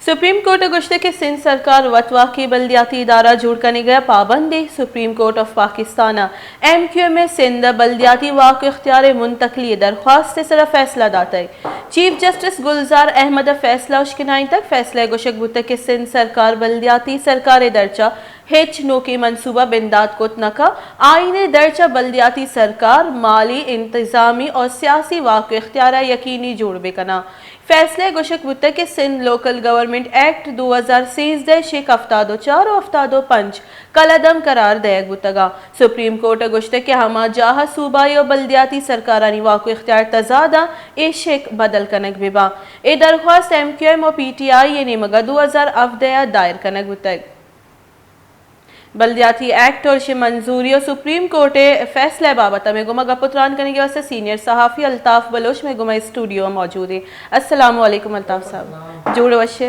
Supreme court गुश्ते के सिंध सरकार वतवा की बल्दियाती इदारा जुड़ करने गया पाबंदी। Supreme court of Pakistan MQ में सिंध बल्दियाती वाक इख्तियार मुंतकली दरख्वास्त से सिर्फ फैसला दाता है। चीफ जस्टिस गुलजार अहमद फैसला उश्किनाई तक फैसला गुशक बुत के सिंध सरकार बल्दियाती सरकार दर्जा हेच नो की मनसूबा बिंदाद को नका आईने दर्जा बल्दियाती सरकार माली इंतजामी और सियासी वाक इख्तियार यकीनी जोड़ बेकना फैसले गुशक बुत के सिंध लोकल गवर्नमेंट एक्ट 2013 शेख अफ्तादो 4 और अफ्तादो 5 कलदम करार दयक बुतगा। सुप्रीम कोर्ट गुश्ते के हमा जहा सूबाई और बल्दियाती सरकारानी वाको इख्तियार तजादा ए शेख बदल कनक बिबा ए दरख्वास्त MQM और PTI ये नेमगा 2017 दायर कनक बुतग। बल्दियाती एक्ट और मंजूरी और सुप्रीम कोर्ट फैसले बाबत में गुमा गपुत्रान करने के वास्ते सीनियर सहाफ़ी अल्ताफ़ बलोच में गुमा स्टूडियो मौजूद है। अस्सलाम वालेकुम अल्ताफ़ साहब। जोड़े वशे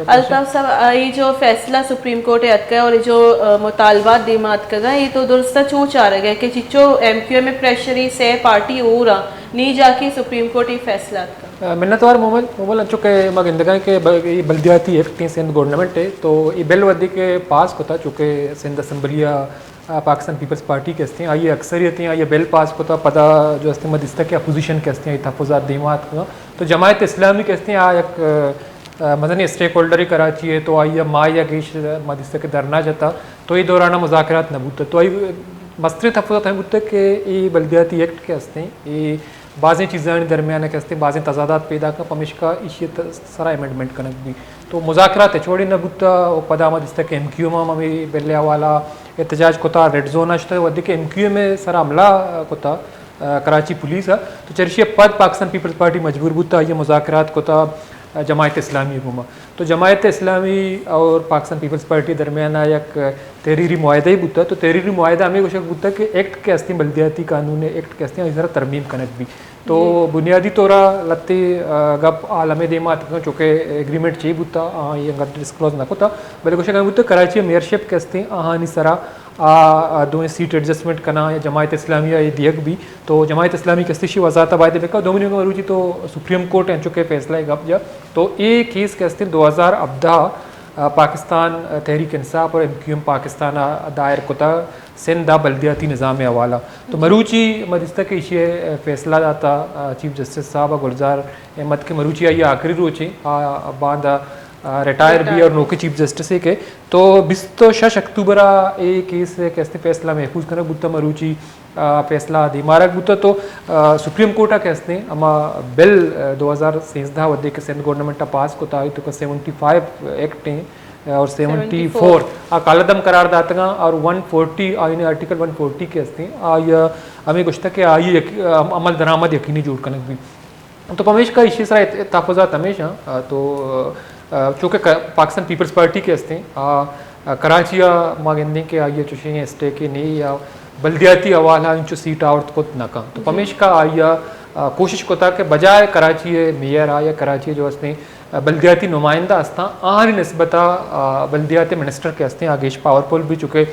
अल्ताफ़ साहब, ये जो फैसला सुप्रीम कोर्ट अतका और ये जो मुतालबात दिमात का ये तो दुरुस्त चूच आ रहा है कि चिचो MQ में प्रेशरी से पार्टी हो रहा नहीं जाके सुप्रीम कोर्ट ही फैसला मिन्नतवार मोबाइल चुके मग इंदगा के बल्दियाती एक्ट सिंध गवर्नमेंट है तो ये बिल वदी के पास होता चुके सिंध असम्बलिया पाकिस्तान पीपल्स पार्टी के हस्ते आइए अक्सरियत हैं ये बिल पास होता पदा जो हस्ते मदिस्ता के अपोजिशन के हस्ते तहफ़ुज़ात दीमात का तो जमायत इस्लामी के हस्ते एक मदनी स्टेक होल्डर ही कराची है तो आइए माँ या गेश मदिस्ता के दरना जाता तो ये दौराना मुज़ाकरात नबूत तो आई मस्तर तहफ़ुज़ात नबूत के ये बल्दियाती एक्ट के हस्ते ये बाज़ें चीज़ें दरमियान के हस्ते बाज़ें तजादात पैदा का पमिश का इशी सारा अमेंडमेंट कनक भी तो मुज़ाकरात छोड़ी नबूता पदा मदिस्ता के MQ में बिल्ले वाला एहतजाज कोता रेड जोन अश्ता वदी के MQ में सारा हमला कोता कराची पुलिस तो चर्चिए पद पाकिस्तान पीपल्स पार्टी मजबूर बुता ये मुज़ाकरात कोता जमायत इस्लामी घुमा तो जमायत इस्लामी और पाकिस्तान पीपल्स पार्टी दरमियान एक तहरीरी मुआहदा ही बुता तो तहरीरी मुआहदा हमें कुछ बुता कि एक्ट के हस्ती बल्दियाती कानून एक्ट के हस्ती जरा तरमीम कनक भी तो बुनियादी तौरा लत्ती गप आलम देमात चूँकि एग्रीमेंट चाहिए बुता ये डिस्क्लोज ना होता बल्कि कुछ बुता कराची मेयरशिप के हस्ती आहानी सरा दो सीट एडजस्टमेंट करना या जमायत इस्लामिया ये दियक भी तो जमायत इस्लामी के हस्ती वजात आबाद बेका दोमिनी को मरूजी तो सुप्रीम कोर्ट हैं चुके फैसला गप जा तो ये केस के हस्ती 2014 पाकिस्तान तहरीक इंसाफ और MQM पाकिस्तान दायर कोता सिंधा बल्दियाती निज़ाम हवाला तो मरूची मदिस्ता के इशे फैसला आता चीफ जस्टिस साहब गुलजार अहमद के मरूची आई आखिरी रोचे बाद रिटायर भी और नौके चीफ जस्टिस के तो 26 अक्टूबर ए केस कैसे फैसला महफूज करना बुता मरूची फैसला दिमारक बुता तो सुप्रीम कोर्ट कहते अमा बिल 2013 वदे के सिंध गवर्नमेंट पास को ताई तो 75 एक्ट और 74 कालदम करार दातगा और 140 आईने आर्टिकल 140 के हस्ते हमें कुछ तक आई अमल दरामद यकीनी जोड़ कनक भी तो पमेश का इसी सारा तहफ़ुज़ात हमेशा तो चूँकि पाकिस्तान पीपल्स पार्टी के हस्ते कराची मांगे के आइए चुशे स्टे के नहीं या बल्दियाती अवाला इंचो सीट आवत को नका तो पमेश का आइया कोशिश कोता कि बजाय कराची मेयर या कराची जो हस्ते बल्दियाती नुमाइंदा हस्ता आहारी नस्बता बल्दियाती मिनिस्टर के हस्ते आगेश पावरफुल भी चुके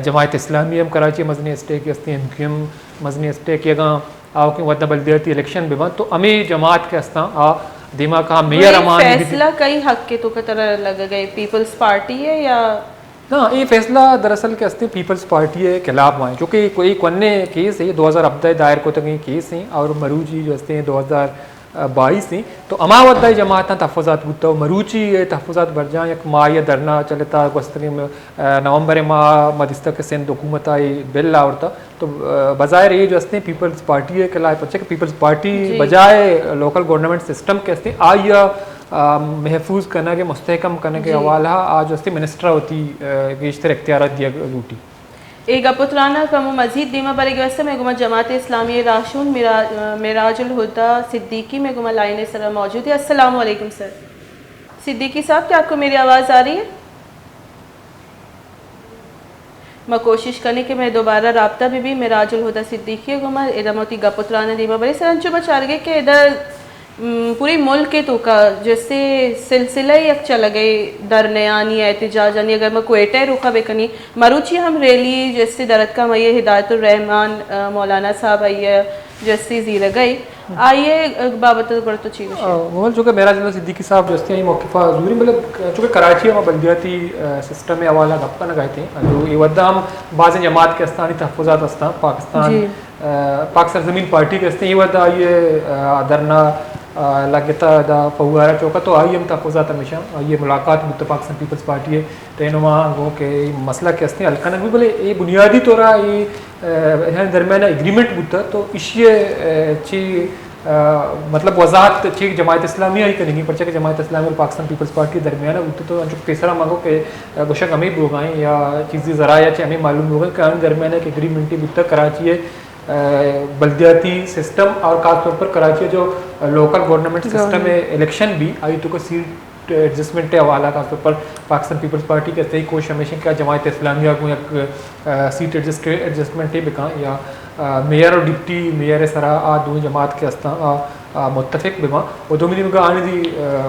जमायत इस्लामी हम कराची मजनी स्टे के हस्ते MQM मजनी स्टे के आओ के वदा बल्दियाती इलेक्शन भी तो अमी जमात के हस्ता दिमाग का मेयर अमान फैसला कई हक के तो का तरह लग गए पीपल्स पार्टी है या ना ये फैसला दरअसल के हस्ते पीपल्स पार्टी के खिलाफ आए क्योंकि कोई कोने केस है 2014 दायर को तक केस हैं और मरूची जो हस्ते 2022 हैं तो अमावदा जमात तहफ़ुज़ात बुता मरूची तहफ़ुज़ात बरजा एक माह या धरना चलता नवंबर माह मदिस्ता के सिंध हुकूमत आई बिल आवरता तो बज़ाहिर ये जो हस्ते पीपल्स पार्टी के खिलाफ बच्चे कि पीपल्स पार्टी बजाय लोकल गवर्नमेंट सिस्टम के हस्ते आइया महफूज करना के मुस्तहकम करने के हवाला आज हस्ते मिनिस्टर होती गेशतर इख्तियार दिया लूटी एक अपुत्राना कमो मजीद दीमा बरे गस्ते में गुमा जमात इस्लामी राशून मिराजुल हुदा सिद्दीकी में गुमा लाइन सर मौजूद है। अस्सलाम वालेकुम सर। सिद्दीकी साहब क्या आपको मेरी आवाज़ आ रही है? मैं कोशिश करने के मैं दोबारा रब्ता भी मिराजुल हुदा सिद्दीकी गुमा इधर मोती गपुत्राना दीमा बरे सर अंचु बचा रहे कि इधर पूरी मुल्क के तो का जैसे सिलसिला ही चला गए दरनयानी एहतजाज यानी अगर मैं कोयटे रुखा बेकनी मरूची हम रैली जैसे दरद का मैय हिदायतुर रहमान मौलाना साहब आइए जस्टिस दी गई आइए बाबत तो चीज मोहल चूँकि मेरा जिला सिद्दीकी साहब जो हैं मौक़िफ़ा ज़रूरी मतलब चूँकि कराची में बल्दियाती सिस्टम में हवाला गप्पा न गए थे जो ये वद्दा हम बाज़ जमात के अस्तानी तहफ़्फ़ुज़ात अस्ता पाकिस्तान पाक सरज़मीन पार्टी के अस्ते ये वद्दा ये धरना लागता दा फुआरा चौका तो आई हम तहफ़्फ़ुज़ात हमेशा ये मुलाकात मुद्दा पाकिस्तान पीपल्स पार्टी है रहनुमा गो के मसला के अस्ते हल्का भी बोले ये बुनियादी तौर ये दरमियान एग्रीमेंट बुद्दा तो इशिए ची मतलब वजाहत ठीक जमात इस्लामिया ही करेंगी पर्चा के जमात इस्लामी और पाकिस्तान पीपल्स पार्टी के दरमियान उतने तो अंचुक तीसरा मांगो के गुशक हमें भी होगा या चीज़ें ज़रा या हमें मालूम होगा कि दरमियान एक एग्रीमेंट बुद्दा कराची है बल्दियाती सिस्टम और खासतौर पर कराची जो लोकल गवर्नमेंट सिस्टम है इलेक्शन भी आई तो को सीट एडजस्टमेंट के हवाला खासतौर पर पाकिस्तान पीपल्स पार्टी के सही कोशिश हमेशा क्या जमात इस्लामिया को एक सीट एडजस्टमेंट बिका या मेयर और डिप्टी मेयर सरा आ दो जमात के अस्ता मुत्तफिक बिमा और दो मिनट का आने दी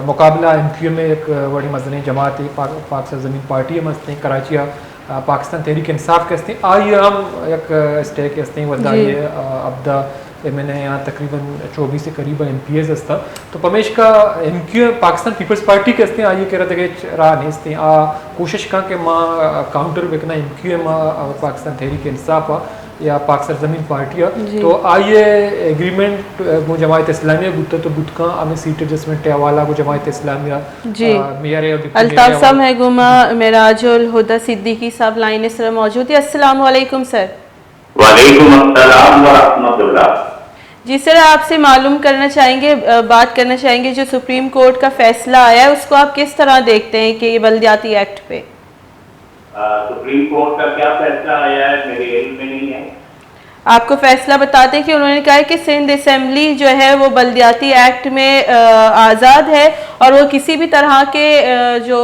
मुकाबला MQM में एक बड़ी मजनी जमात है पाक सरज़मीन पार्टी मस्ते कराची पाकिस्तान तहरीक इंसाफ के अस्ते आइए हम एक स्टे के अस्ते वदा ये अब्दा मैंने यहाँ तकरीबन 24 से करीबन MPs अस्ता तो पमेश का MQM पाकिस्तान पीपल्स पार्टी के अस्ते आइए कह रहे थे रहा नहीं कोशिश का कि माँ काउंटर बिकना MQM और पाकिस्तान तहरीक इंसाफ या पाक सरज़मीन पार्टियाँ तो आइए एग्रीमेंट वो जमात इस्लामिया गुत्ता तो गुत्का हमें सीट एडजस्टमेंट के हवाला को जमात इस्लामिया जी अल्ताफ साहब है गुमा मेराजुल हुदा सिद्दीकी साहब लाइन इस तरह मौजूद है। अस्सलाम वालेकुम सर। वालेकुम अस्सलाम व रहमतुल्लाह। जी सर आपसे मालूम करना चाहेंगे बात करना चाहेंगे जो सुप्रीम कोर्ट का फैसला आया है उसको आप किस तरह देखते हैं कि ये बल्दियाती एक्ट पे सुप्रीम कोर्ट का क्या फैसला आया है मेरे इल्म में नहीं है। आपको फैसला बताते हैं कि उन्होंने कहा है कि सिंध असेंबली जो है वो बल्दियाती एक्ट में आज़ाद है और वो किसी भी तरह के जो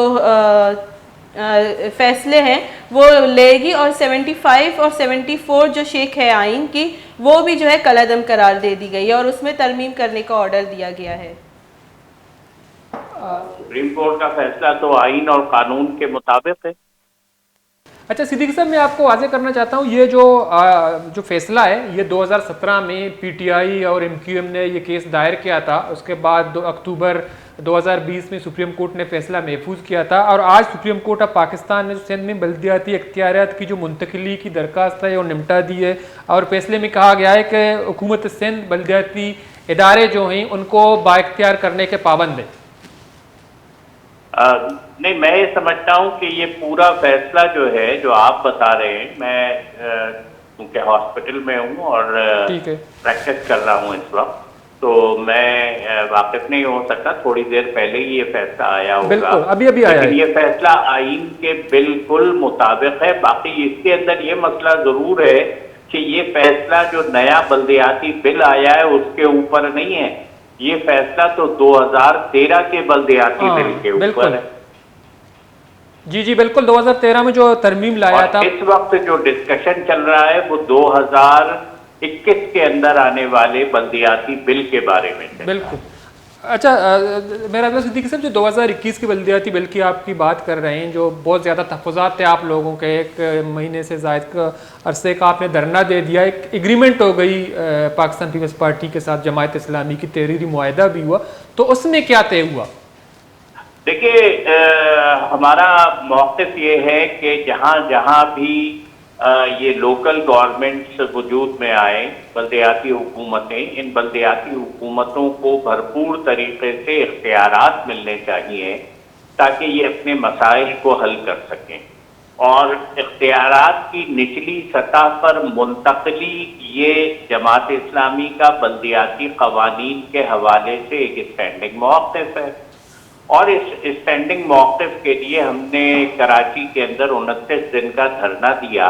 फैसले हैं वो लेगी और 75 और 74 जो शेख है आइन की वो भी जो है कलअदम करार दे दी गई है और उसमें तरमीम करने का ऑर्डर दिया गया है। सुप्रीम कोर्ट का फैसला तो आइन और कानून के मुताबिक है। अच्छा सिद्दीकी साहब मैं आपको वाज़ेह करना चाहता हूँ ये जो फैसला है ये 2017 में PTI और MQM ने ये केस दायर किया था उसके बाद 2 अक्टूबर 2020 में सुप्रीम कोर्ट ने फैसला महफूज किया था और आज सुप्रीम कोर्ट ऑफ पाकिस्तान ने सिंध में बल्दियाती इख्तियारात की जो मुंतकली की दरख्वास्त है वो निपटा दी है और फैसले में कहा गया है कि हुकूमत सिंध बल्दियाती इदारे जो हैं उनको बाइख्तियार करने के पाबंद है। नहीं मैं ये समझता हूँ कि ये पूरा फैसला जो है जो आप बता रहे हैं मैं क्योंकि हॉस्पिटल में हूँ और प्रैक्टिस कर रहा हूँ इस वक्त तो मैं वाकिफ नहीं हो सकता थोड़ी देर पहले ही ये फैसला आया होगा अभी आया लेकिन ये फैसला आइन के बिल्कुल मुताबिक है। बाकी इसके अंदर ये मसला जरूर है कि ये फैसला जो नया बल्दियाती बिल आया है उसके ऊपर नहीं है ये फैसला तो 2013 के बल्दियाती बिल के ऊपर है। जी बिल्कुल 2013 में जो तरमीम लाया था इस वक्त जो डिस्कशन चल रहा है वो 2021 के अंदर आने वाले बल्दियाती बिल के बारे में है। बिल्कुल। अच्छा मेरा सिद्दीकी साहब जो 2021 के बल्दियाती बिल की आपकी बात कर रहे हैं जो बहुत ज़्यादा तहफ़्फ़ुज़ात थे आप लोगों के 1 महीने से ज़ायद का अरसे का आपने धरना दे दिया एक एग्रीमेंट हो गई पाकिस्तान पीपल्स पार्टी के साथ जमात इस्लामी की तहरीरी मुआहदा भी हुआ तो उसमें क्या तय हुआ? देखिए हमारा मौक़िफ़ ये है कि जहाँ जहाँ भी ये लोकल गवर्नमेंट्स वजूद में आए बल्दियाती हुकूमतें इन बल्दियाती हुकूमतों को भरपूर तरीके से इख्तियारात मिलने चाहिए ताकि ये अपने मसाइल को हल कर सकें और इख्तियारात की निचली सतह पर मुंतकली ये जमात इस्लामी का बल्दियाती कवानीन के हवाले से एक स्टैंडिंग मौक़िफ़ है और इस स्टैंडिंग मौक़िफ़ के लिए हमने कराची के अंदर 29 दिन का धरना दिया।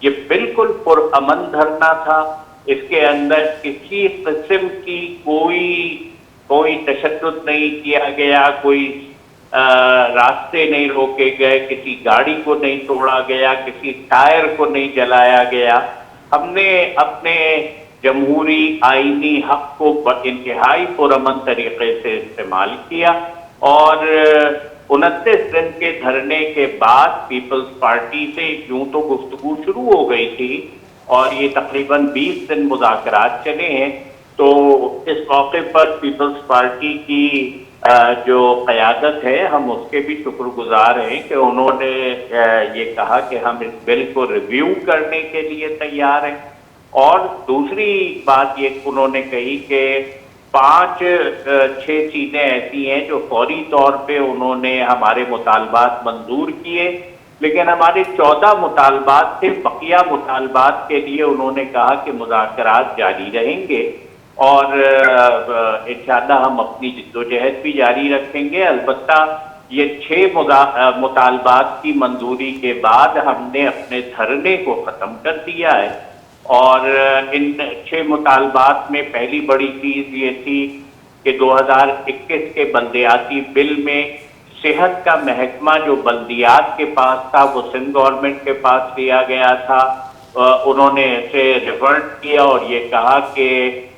ये बिल्कुल पुरअमन धरना था इसके अंदर किसी किस्म की कोई तशद्दुद नहीं किया गया कोई रास्ते नहीं रोके गए किसी गाड़ी को नहीं तोड़ा गया किसी टायर को नहीं जलाया गया। हमने अपने जमहूरी आईनी हक को इंतहाई पुरअमन तरीके से इस्तेमाल किया और 29 दिन के धरने के बाद पीपल्स पार्टी से यूं तो गुफ्तगू शुरू हो गई थी और ये तकरीबन 20 दिन मुज़ाकरात चले हैं। तो इस मौके पर पीपल्स पार्टी की जो क़यादत है, हम उसके भी शुक्रगुजार हैं कि उन्होंने ये कहा कि हम इस बिल को रिव्यू करने के लिए तैयार हैं। और दूसरी बात ये उन्होंने कही कि 5-6 चीज़ें ऐसी हैं जो फौरी तौर पे उन्होंने हमारे मुतालबात मंजूर किए, लेकिन हमारे 14 मुतालबात थे। बकिया मुतालबात के लिए उन्होंने कहा कि मुज़ाकरात जारी रहेंगे और इंशाअल्लाह हम अपनी जिद्दोजहद भी जारी रखेंगे। अलबत्ता ये 6 मुतालबात की मंजूरी के बाद हमने अपने धरने को ख़त्म कर दिया है। और इन 6 मुतालबात में पहली बड़ी चीज़ ये थी कि 2021 के बल्दियाती बिल में सेहत का महकमा जो बल्दियात के पास था वो सिंध गवर्नमेंट के पास लिया गया था। उन्होंने इसे रिवर्ट किया और ये कहा कि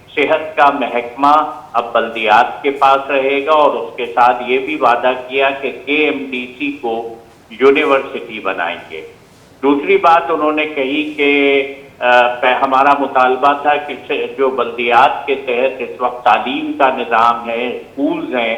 सेहत का महकमा अब बल्दियात के पास रहेगा और उसके साथ ये भी वादा किया कि KMDC को यूनिवर्सिटी बनाएंगे। दूसरी बात उन्होंने कही कि हमारा मुतालबा था कि जो बल्दियात के तहत इस वक्त तालीम का निज़ाम है, स्कूल्स हैं,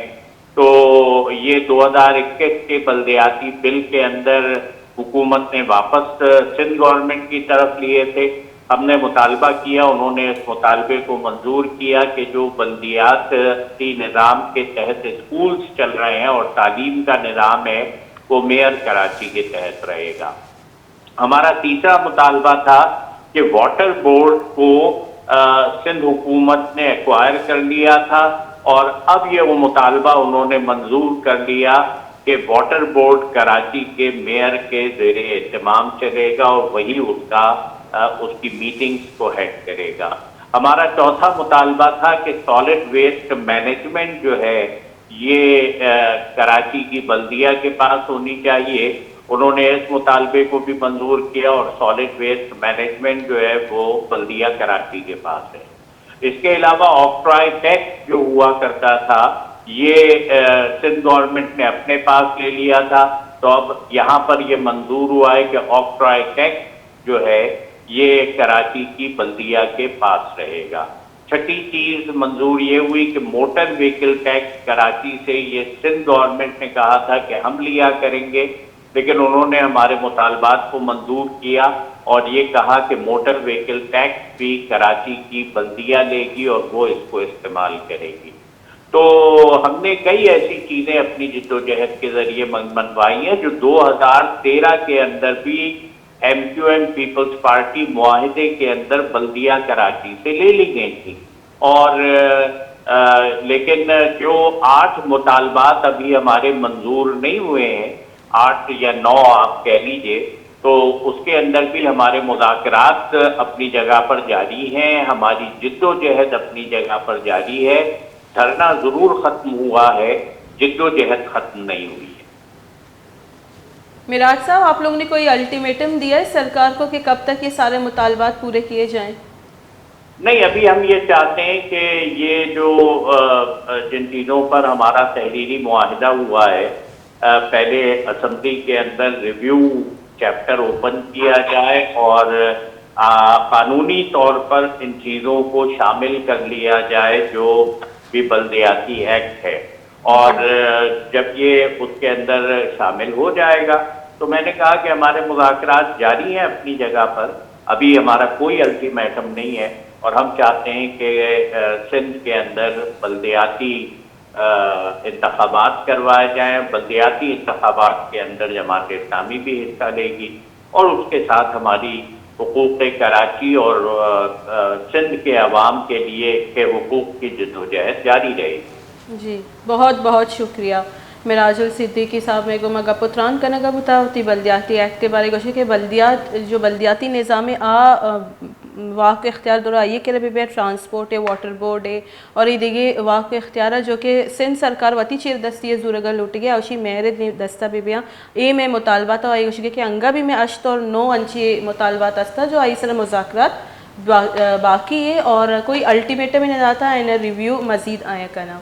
तो ये 2021 के बल्दियाती बिल के अंदर हुकूमत ने वापस सिंध गवर्नमेंट की तरफ लिए थे। हमने मुतालबा किया, उन्होंने इस मुतालबे को मंजूर किया कि जो बल्दियाती निज़ाम के तहत स्कूल्स चल रहे हैं और तालीम का निज़ाम है वो मेयर कराची के तहत रहेगा। हमारा तीसरा मुतालबा था कि वाटर बोर्ड को सिंध हुकूमत ने एक्वायर कर लिया था और अब ये वो मुतालबा उन्होंने मंजूर कर लिया कि वाटर बोर्ड कराची के मेयर के ज़ेरे एहतमाम चलेगा और वही उसकी मीटिंग्स को हेड करेगा। हमारा चौथा मुतालबा था कि सॉलिड वेस्ट मैनेजमेंट जो है ये कराची की बल्दिया के पास होनी चाहिए। उन्होंने इस मुतालबे को भी मंजूर किया और सॉलिड वेस्ट मैनेजमेंट जो है वो बल्दिया कराची के पास है। इसके अलावा ऑक्ट्रॉय टैक्स जो हुआ करता था ये सिंध गवर्नमेंट ने अपने पास ले लिया था, तो अब यहाँ पर ये मंजूर हुआ है कि ऑक्ट्रॉय टैक्स जो है ये कराची की बल्दिया के पास रहेगा। छठी चीज मंजूर ये हुई कि मोटर व्हीकल टैक्स कराची से ये सिंध गवर्नमेंट ने कहा था कि हम लिया करेंगे, लेकिन उन्होंने हमारे मुतालबात को मंजूर किया और ये कहा कि मोटर व्हीकल टैक्स भी कराची की बल्दिया लेगी और वो इसको इस्तेमाल करेगी। तो हमने कई ऐसी चीज़ें अपनी जिद्दोजहद के ज़रिए मनवाई हैं जो 2013 के अंदर भी MQM पीपल्स पार्टी मुआहिदे के अंदर बल्दिया कराची से ले ली गई थी। और लेकिन जो 8 मुतालबात अभी हमारे मंजूर नहीं हुए हैं, 8 या 9 आप कह लीजिए, तो उसके अंदर भी हमारे मुज़ाकरात अपनी जगह पर जारी हैं, हमारी जिद्दोजहद अपनी जगह पर जारी है। धरना ज़रूर ख़त्म हुआ है, जिद्दोजहद ख़त्म नहीं हुई है। मिराज साहब, आप लोगों ने कोई अल्टीमेटम दिया है सरकार को कि कब तक ये सारे मुतालबात पूरे किए जाएं? नहीं, अभी हम ये चाहते हैं कि ये जो जिन चीज़ों पर हमारा तहरीरी मुआहिदा हुआ है, पहले असम्बली के अंदर रिव्यू चैप्टर ओपन किया जाए और कानूनी तौर पर इन चीज़ों को शामिल कर लिया जाए जो भी बल्दियाती एक्ट है। और जब ये उसके अंदर शामिल हो जाएगा तो मैंने कहा कि हमारे मुज़ाकरात जारी हैं अपनी जगह पर, अभी हमारा कोई अल्टीमेटम नहीं है और हम चाहते हैं कि सिंध के अंदर बल्दियाती इंतखाबात करवाए जाएं। बल्दियाती इंतखाबात के अंदर जमात इस्लामी भी हिस्सा लेगी और उसके साथ हमारी हुकूक कराची और सिंध के अवाम के लिए के हुकूक की जद्दोजहद जारी रहेगी। जी, बहुत बहुत शुक्रिया मिराजुल सिद्दीकी साहब। मेरे को मगा पुत्रान कनगा बुतावती बल्दियाती एक्ट के बारे में के बल्दियात जो बल्दियाती निज़ाम वाक़ इख्तियार दौरा ये के भी ट्रांसपोर्ट है, वाटर बोर्ड है और ये दिगे वाक़ इख्तियार जो कि सिंध सरकार वती चीर दस्ती है जूरगा लुट गया औशी मेहर दस्ता बेबियाँ ए में मुतालबात आई उशी के अंगा भी में अश्त और 9 अंची मुतालबात अस्ता जो आई सर मुज़ाकरात बाकी है और कोई अल्टीमेटम नहीं जाता इन रिव्यू मज़ीद आया करना।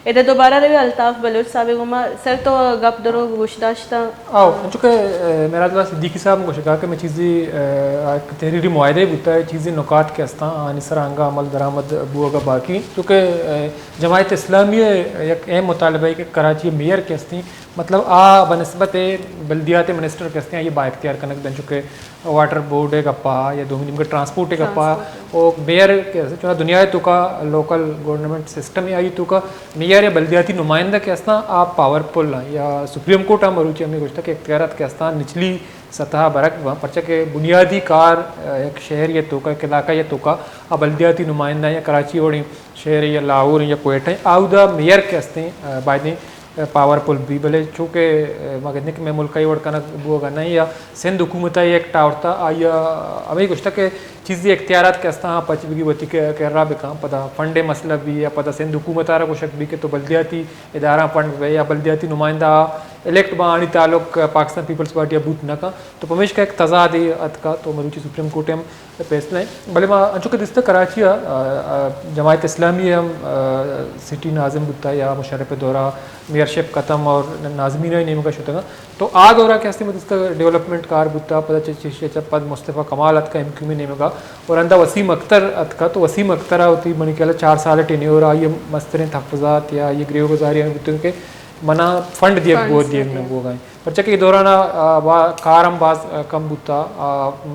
इधर दोबारा रवि अल्ताफ बलोच साहब गुमा सर तो गप दरो गुश्ताश्ता आओ चूँकि मेरा तो सिद्दीकी साहब को शिका कि मैं चीज़ें तहरीरी मुआहदे बुता है चीज़ें नुकात के अस्ता आनिसर आंगा अमल दरामद बुआगा बाकी चूँकि जमायत इस्लामी एक अहम मुतालबा है कि कराची मेयर के अस्ती मतलब बनस्बत बल्दियात मिनिस्टर के अस्ते ये बाख्तियार कनक बन चुके वाटर बोर्ड है गप्पा या दोमिनियम का ट्रांसपोर्ट है गप्पा और मेयर के दुनिया तो का लोकल गवर्नमेंट सिस्टम है आई तो का मेयर या बल्दियाती नुमाइंदा के अस्ता आप पावरफुल या सुप्रीम कोर्ट मरूची हमें कुछ के इख्तियार के अस्ता निचली सतह बरक पर्चा के बुनियादी कार एक शहर या तो का एक इलाका या तो का बल्दियाती नुमाइंदा या कराची और शहर या लाहौर या कोयटा आउदा मेयर के अस्ते बायदे पावरफुल भी भले चूँकि मगने कि मैं मुल्क और कनक वो करना या सिंध हुकूमत एक टावरता आया अभी कुछ तक चीज़ें इख्तियारात के अस्ता पचबी वती के रहा बेका पता फंडे मसला भी या पता सिंध हुकूमत आ रहा कुछ भी के तो बल्दियाती इदारा फंड वे या बल्दियाती नुमाइंदा इलेक्ट बानी ताल्लुक पाकिस्तान पीपल्स पार्टी बूत न का तो पमेश का एक तजाद है अत का तो मरूची सुप्रीम कोर्ट हम फैसला है भले माँ चूँकि दिस्त कराची जमायत इस्लामी हम सिटी नाजिम बुता या मुशर्रफ दौरा मेयरशिप खत्म और नाजमीन नेम का शुतगा तो आ दौरा के हस्ती में दिस्त डेवलपमेंट कार बुता पता पद मुस्तफ़ा कमाल अत का MQ में नेम का और अंदा वसीम अख्तर अत का तो वसीम अख्तर होती मनी कहला 4 साल टेन्योर ये मस्तरें तहफ़्फ़ुज़ात या ये गृह गुजारी बुतों के मना फंड दिए वो दिए न वो गए पर्चा के दौरान कारम बाज कम बुता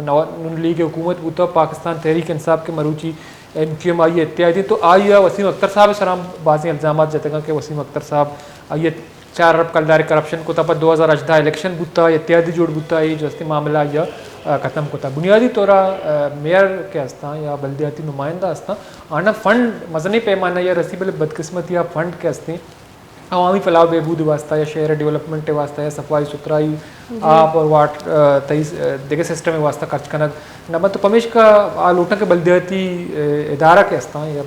नून लीग हुकूमत बुता पाकिस्तान तहरीक इंसाफ के मरूची MQM आई इत्यादि तो आई वसीम अख्तर साहब सराम बाजी इल्ज़ाम जतगा कि वसीम अख्तर साहब ये 4 अरब कलदार करप्शन को तब 2018 इलेक्शन बुता इत्यादि जोड़ बुता ये जस्ती मामला या ख़त्म होता बुनियादी तौरा मेयर के हस्ता या बल्दियाती नुमाइंदा हस्ता आना फंड मजनी पैमाना या रसीबल बदकिस्मत या फंड के हस्ते अवामी फलाह बहबूद वास्ता या शहर डेवलपमेंट वास्ता या सफाई सुथराई आप और वाट तेईस देखे सिस्टम वास्ता खर्च करना नमत तो पमेश का लोटा के बल्दियाती इदारा के हस्ता या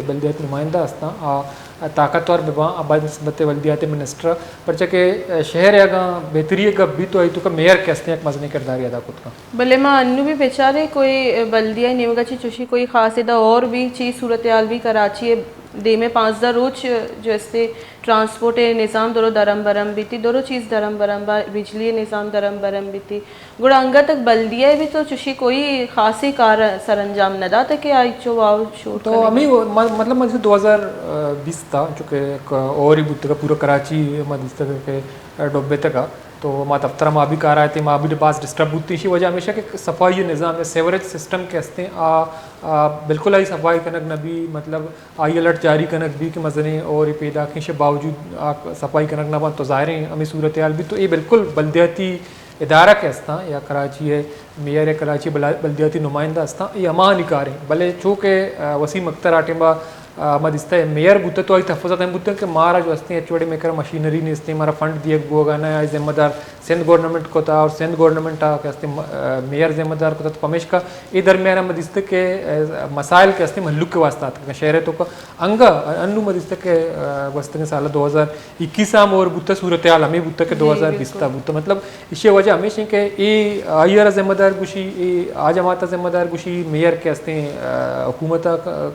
बल्दियाती नुमाइंदा हस्ता ताकतवर बिबा बनस्बत बल्दियाती मिनिस्टर पर्चा के शहर या बेहतरी का भी तो आई तो का मेयर के हस्ते एक मजनी किरदार अदा खुद का भले माँ अन्नू भी बेचारे कोई बल्दिया निवगा ची चुशी कोई खास इदा और भी चीज़ सूरत हाल भी कराची दे में 5 रोज जो इससे ट्रांसपोर्ट निज़ाम दोनों दरम बरम भी थी दोनों चीज़ दरम बरम बिजली निज़ाम दरम बरम भी थी गुड़ा अंगा तक बल्दिया भी तो चुशी कोई खासी कार सरंजाम न दा तक आई चो वाव शूट तो अमी मतलब मुझे 2020 था चूँकि और ही बुत का पूरा कराची मदद के डोबे तक तो माँ दफ्तर माँ भी कार आए थे माँ भी पास डिस्टर्ब होती इसी वजह हमेशा के सफाई निज़ाम या सेवरेज सिस्टम के हस्ते बिल्कुल आई सफाई कनक नबी मतलब आई अलर्ट जारी कनक भी कि मजने और पैदा के बावजूद सफाई कनक ना तो ज़ाहिर हमें सूरत हाल भी तो ये बिल्कुल बल्दियाती इदारा के हस्ता या कराची है मेयर है कराची बल्दियाती नुमाइंदा हस्ता ये अमा निकार है भले चूँकि वसीम अख्तर आटिम्बा मदिस्ता मेयर बुता तो आई तहफ़्फ़ुज़ात हम बुता कि मारा जो हस्ते एचओडी मेकर मशीनरी ने इस्ते हमारा फंड दिए गोगाना है जिम्मेदार सिंध गवर्नमेंट को था और सिंध गवर्नमेंट के हस्ते मेयर जिम्मेदार को था तो पमेश का ये दरमियान मदिस्ते के मसाइल के हस्ते महल्लुक के वास्ता शहर तो का अंगा अन्नू मदिस्ते के वस्ते के साल 2021 और बुता सूरत हाल हमें बुता के 2020 था बुता मतलब इसी वजह हमेशा के ये आयर जिम्मेदार गुशी ये आजमाता जिम्मेदार गुशी मेयर के हस्ते हुकूमत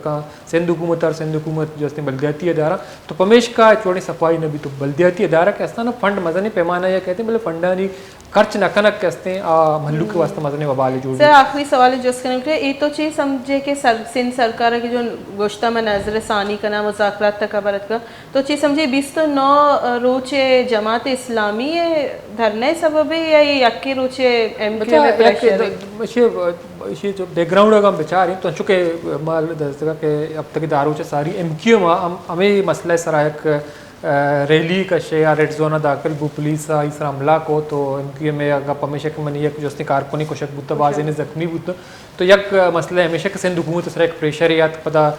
का सिंध हुकूमत और सिंध हुकूमत जो हस्ते बल्दियाती अदारा तो पमेश का चौड़ी सफाई नबी तो बल्दियाती अदारा के हस्ता ना फंड मजनी पैमाना या कहते हैं बोले फंडानी खर्च न कनक के हस्ते महल्लू के वास्ते मजने वबाले जोड़ सर आखिरी सवाल है जिसके निकले ये तो चीज़ समझे कि सिंध सरकार की जो गोश्ता में नजर सानी का नाम मुज़ाकरात तक बरत का तो चीज़ समझे 29 रोचे जमात इस्लामी है धरने सबब है या ये यक्की रोचे MQ में प्रेशर ये जो बैकग्राउंड का हम बेचारे तो चूँकि माल दस्तगा के अब तक दारू से सारी MQ में हमें मसला सरायक रैली का शेया रेड जोना दाखिल बु पुलिस इस हमला को तो MQ में अगर हमेशा के मनी एक जो उसने कारकुनी को शक बुत बाजे ने जख्मी बुत तो यक मसला हमेशा के सिंध हुकूमत सर एक प्रेशर या पता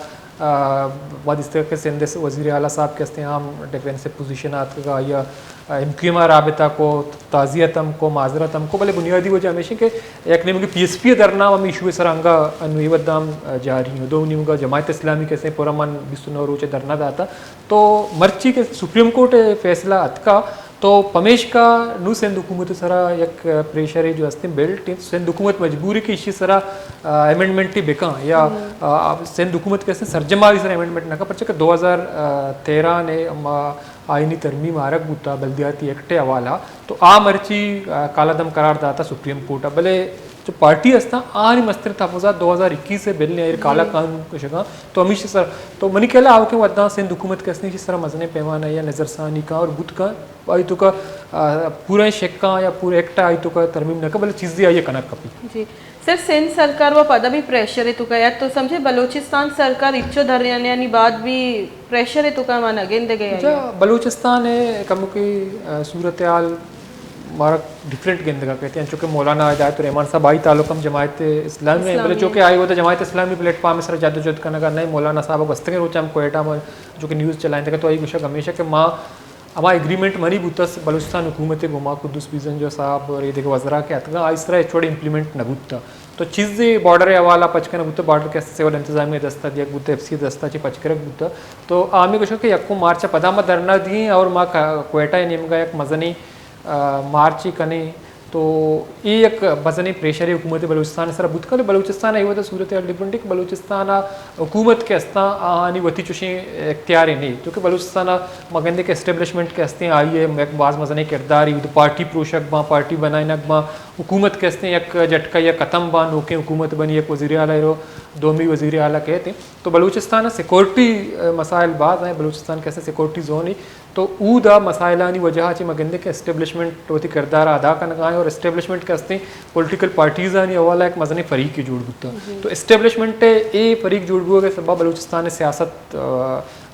बाद इस तरह के सिंध वज़ीर आला साहब के हस्ते हम डिफेंसिव पोजीशन का या MQ में राबता को ताज़ियतम को माजरतम को भले बुनियादी वजह हमेशा के एक निम के PSP दरना हम इशू सरंगा अनुदाम जारी दो निम का जमात इस्लामी कैसे पुरमन 29 रोचे धरना दाता तो मर्ची के सुप्रीम कोर्ट फैसला अतका तो पमेश का नु सिंध हुकूमत सरा एक प्रेशर है जो असते बिल्ट सिंध हुकूमत मजबूरी की इसी सरा अमेंडमेंट ही बेका या सिंध हुकूमत कैसे सरजमा इस अमेंडमेंट ना का पर 2013 ने आईनी तरमीम आरक बुता बल्दियाती एक्ट हवाला तो आ मर्ची कालादम करार दाता सुप्रीम कोर्ट भले जो पार्टी असता आनी मस्तर तहफुजात 2021 से बिल ने काला कानून को शगा तो हमेशा सर तो मनी कहला आवके वदा सिंध हुकूमत कसनी जिस तरह मजने पैमाना या नजरसानी का और बुत का आई तो का पूरा शेक्का या पूरा एक्ट आई तो का तरमीम न का भले चीज़ें आई कनक कपी जी सर सिंध सरकार व पदा भी प्रेशर है तुका यार तो समझे बलूचिस्तान सरकार इच्छो धरने बाद भी प्रेशर है तुका माना गेंदे गया बलूचिस्तान है कम की सूरत हाल हमारा डिफरेंट गेंद का कहते हैं चूँकि मौलाना हिदायतुर रहमान साहब आई ताल्लुक़म जमायत इस्लामी में बोले चूँकि आई होता जमायत इस्लामी प्लेटफॉर्म में सर जादोजहद करने का नहीं मौलाना साहब बस्ते के रोचा हम कोयटा में जो कि न्यूज़ चलाए थे तो आई कुछ हमेशा कि माँ हमारा एग्रीमेंट मरी बुतस बलूचिस्तान हुकूमत गुमा कुद्दुस बीजन जो साहब और ये देखो वजरा के अतगा इस तरह छोड़े इंप्लीमेंट न बुता तो चीज़ें बॉर्डर हवाला पचकर बुत बॉर्डर के सिविल इंतजामी दस्ता दिया बुत एफ सी दस्ता ची पचकर बुता तो आमी कुछ कि यक्को मार्च पदामा धरना दी और माँ कोयटा नियमगा एक मजनी मार्ची कने तो ये एक बजनी प्रेशर है हुकूमत बलूचिस्तान सर बुतकल बलूचिस्तान आई होता सूरत डिपेंडिक बलूचिस्तान हुकूमत के अस्ता आनी वती चुशी इख्तियार नहीं क्योंकि बलूचिस्तान मगंदे के एस्टेब्लिशमेंट के अस्ते आई है एक बाज मजने किरदार तो पार्टी प्रोशक बा पार्टी बनाए नक बा हुकूमत के अस्ते एक झटका या कतम बा नोके हुकूमत बनी एक वज़ीर आला रो दोमी वज़ीर आला कहते तो बलूचिस्तान सिक्योरिटी मसाइल बाज हैं बलूचिस्तान कैसे सिक्योरिटी जोन ही तो ऊदा मसाइलानी वजह ची मगंदे के एस्टेब्लिशमेंट होती किरदार अदा करना और एस्टेब्लिशमेंट के अस्ते पॉलिटिकल पार्टीज आनी अवाला एक मजने फरीक की जुड़ बुता तो एस्टेब्लिशमेंट ए फरीक जुड़ बुआ के सबब बलूचिस्तान सियासत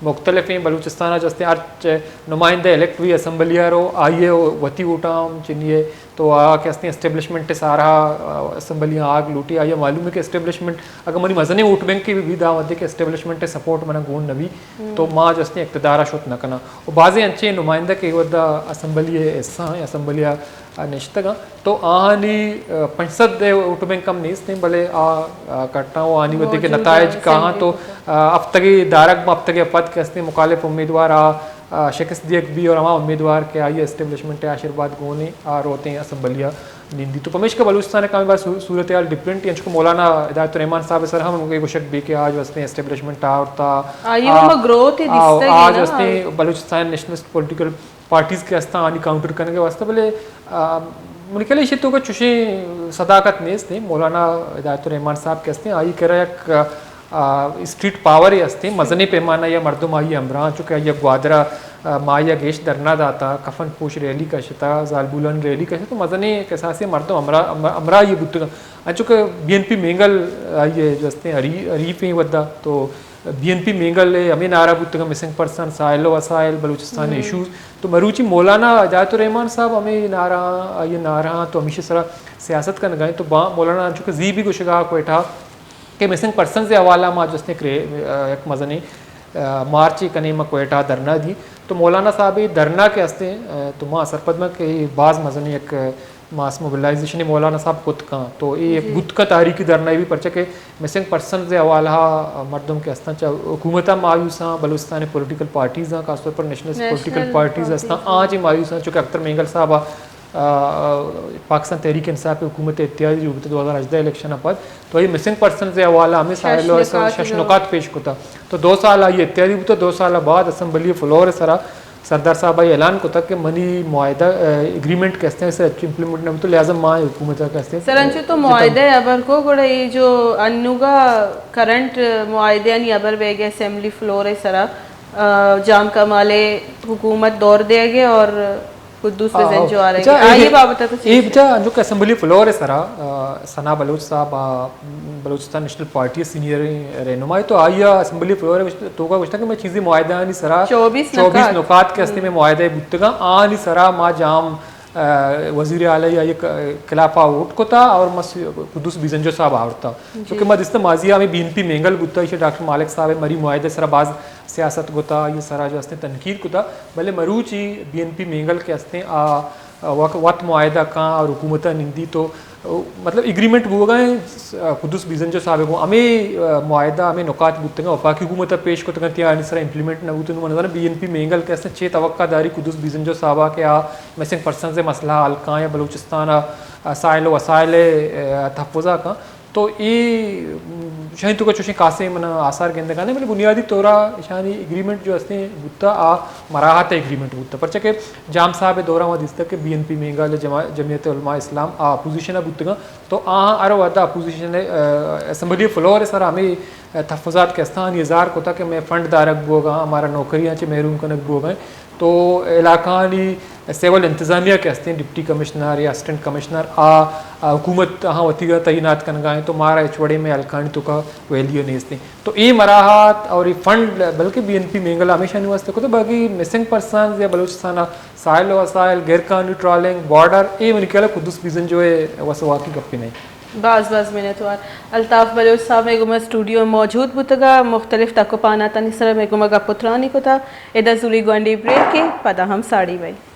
मुख्तलिफ हैं बलूचिस्तान जस्ते अर्च नुमाइंदा इलेक्ट हुई असम्बलिया रो आइए वती उठाम चिनिए तो आ के अस्ते एस्टेब्लिशमेंट सारा असम्बलियाँ आग लूटी आइए मालूम है कि एस्टेब्लिशमेंट अगर मनी मजने वोट बैंक की भी दावत है कि एस्टेब्लिशमेंट सपोर्ट मना गुण नबी तो माँ जस्ते इक़्तिदार शुत न करना और बाज़े अंचे नुमाइंदा के वदा असम्बली ऐसा है असम्बलिया निश्तगा तो आनी पंचसद वोट बैंक कम नहीं इसने भले कटना वो आनी वदे के नतायज कहाँ तो अब तक दारक अब तक पद के अस्ते मुखालिफ उम्मीदवार शिकस्त दियक भी और हमारा उम्मीदवार के आई एस्टेब्लिशमेंट आशीर्वाद गोने रोते हैं असम्बलिया निंदी तो पमेश का बलूचिस्तान का बार सूरत हाल डिफरेंट है मौलाना हिदायतुर रहमान साहब सर हम उनके कुछ भी के आज वस्ते एस्टेब्लिशमेंट आवता आज वस्ते बलूचिस्तान नेशनलिस्ट पॉलिटिकल पार्टीज के अस्ता आनी काउंटर करने के वास्ते बोले मुझे ख्याल है तो चुशी सदाकत नेस थे मौलाना हिदायतुर रहमान साहब के अस्ते आई कह रहा स्ट्रीट पावर ही असते मजने पैमाना या मर्दम आई अमरा चुके या ग्वादरा माया गेश दरना दाता कफन पोश रैली का शता जालबुलन रैली का तो मजने के साथ से मर्दम अमरा ये बुत चुके BNP मेंगल ये जस्ते अरीफ ही वदा तो BNP मेंगल हमें नारा बुत मिसिंग पर्सन साइलो वसाइल बलूचिस्तान इशूज़ तो मरूची मौलाना हिदायतुर रहमान साहब हमें नारा तो हमेशा सरा सियासत का नगाएं तो मौलाना चुके जी भी कुछ कहा कोयटा के मिसिंग पर्सन से हवाला माँ जिसने एक मजनी मार्च कने में कोयटा धरना दी तो मौलाना साहब धरना के हस्ते तो माँ सरपद में के बाज़ मजनी एक मास मोबिलाइजेशन मौलाना साहब खुद का तो ये एक बुत का तारीखी धरना भी पर्चा के मिसिंग पर्सन से हवाला मर्दम के हस्ता हुकूमत मायूसा बलूचिस्तान पॉलिटिकल पार्टीज़ खासतौर पर नेशनलिस्ट पॉलिटिकल पार्टीज़ हस्ता आज ही मायूसा चूँकि अख्तर मेंगल साहब पाकिस्तान तहरीक इंसाफ हुकूमत इत्यादि 2018 इलेक्शन पद तो ये मिसिंग पर्सन से हवाला हमें शशनुकात पेश होता तो 2 साल आई इत्यादि तो 2 साल बाद असम्बली फ्लोर सरा सरदार साहब आई ऐलान को था कि मनी मुआहदा एग्रीमेंट कहते हैं इसे इम्प्लीमेंट नहीं तो लिहाजा माँ हुकूमत कहते हैं सर अंचु तो मुआहदे अबर को गुड़ा ये जो अन्नुगा करंट मुआहदे यानी अबर वेगे असेंबली फ्लोर है सरा जाम कमाले हुकूमत दौर देगे और कुद्दूस प्रेजेंट जो आ रही है आइए बाबत तो ये बच्चा जो असेंबली फ्लोर है सरा सना बलूच साहब बलूचिस्तान नेशनल पार्टी सीनियर रहनुमाई तो आइया असेंबली फ्लोर है तो का कुछ कि मैं चीज़ें मुआहदा नहीं सरा 24 नुकात के हस्ते में मुआहदा बुतगा आनी सरा माँ जाम वज़ीर आला या ये खिलाफा वोट को था और मस कुद्दूस बीजंजो साहब आवरता क्योंकि मद इस माजिया में BNP मेंगल बुता इसे डॉक्टर मालिक साहब मरी मुआहदे सरा बाज सियासत गोता ये सारा जो हस्ते तनकीद को था भले मरूची BNP मेंगल के हस्ते वक्त मुआहदा का और हुकूमत निंदी तो मतलब एग्रीमेंट वो गए कुदस बीजन जो साहब को हमें मुआहदा हमें नुकात बुतंगा वफाकी हुकूमत पेश को तक त्या सर इंप्लीमेंट न बुतंग मन BNP मेंगल कैसे चे तवक्कादारी कुदस बीजन जो साहबा के आ मिसिंग पर्सन से मसला हल्का या बलूचिस्तान साइल वसाइल तहफ़ुज़ा का तो ये शायद तो कुछ कासे मन आसार के अंदर मैंने बुनियादी तौरा शानी एग्रीमेंट जो हस्ते बुत्ता आ मराहत एग्रीमेंट बुत्ता पर के जाम साहब दौरा वहाँ दिसता के BNP मेंगल जमीयत उलमा इस्लाम आ अपोजिशन बुत्तगा तो अरो वादा अपोजिशन असम्बली फ्लोर सर हमें तहफ़ुज़ात के स्थान ये जार को था कि मैं फंड दारक बोगा हमारा नौकरियाँ चे महरूम कनक बोगा तो इलाकानी सिविल इंतज़ामिया के हस्ते डिप्टी कमिश्नर या असिस्टेंट कमिश्नर हुकूमत हाँ वतीगा तैनात कर गए तो मारा एचवड़े में अलकानी तो का वैल्यू नहीं इसते तो ये मराहत और ये फंड बल्कि BNP मेंगल हमेशा नहीं वास्ते को तो बाकी मिसिंग पर्सन या बलूचिस्तान साइल वसाइल गैर कानूनी ट्रॉलिंग बॉर्डर ये मैंने कहला कुदस बीजन जो है वसवा की गप्पी नहीं बाज़ मिनटवार अल्ताफ़ बलोच साहब मेगुमा स्टूडियो मौजूद बुतगा मुख्तलिफ तको पाना तनिसर मेगुमा का पुत्रानी को था इधर जुली गोंडी ब्रेक के पदा हम साड़ी भाई